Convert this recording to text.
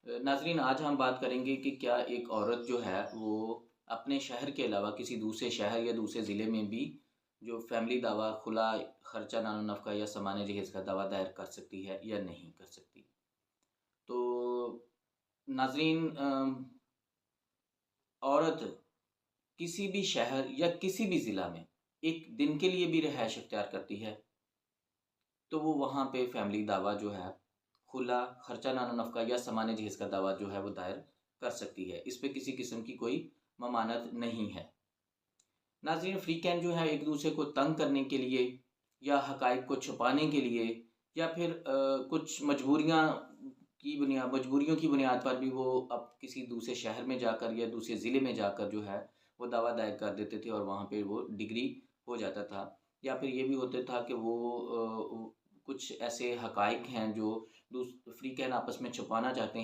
नाज़रीन, आज हम बात करेंगे कि क्या एक औरत जो है वो अपने शहर के अलावा किसी दूसरे शहर या दूसरे ज़िले में भी जो फैमिली दावा, खुला खर्चा, नानो नफ़का या सामान्य जहेज़ का दावा दायर कर सकती है या नहीं कर सकती। तो नाज़रीन, औरत किसी भी शहर या किसी भी ज़िला में एक दिन के लिए भी रिहाइश इख्तियार करती है, तो वो वहाँ पे फैमिली दावा जो है, खुला खर्चा, नानो नफ़का या सामान्य जहेज़ का दावा जो है वो दायर कर सकती है। इस पे किसी किस्म की कोई ममानत नहीं है। नाज़रीन, फ्रीकैन जो है एक दूसरे को तंग करने के लिए या हक़ाइक़ को छुपाने के लिए या फिर कुछ मजबूरियों की बुनियाद पर भी वो अब किसी दूसरे शहर में जाकर या दूसरे ज़िले में जाकर जो है वो दावा दायर कर देते थे और वहाँ पे वो डिग्री हो जाता था। या फिर ये भी होता था कि वो कुछ ऐसे हक़ाइक़ हैं जो फ्रीकैन आपस में छुपाना चाहते हैं।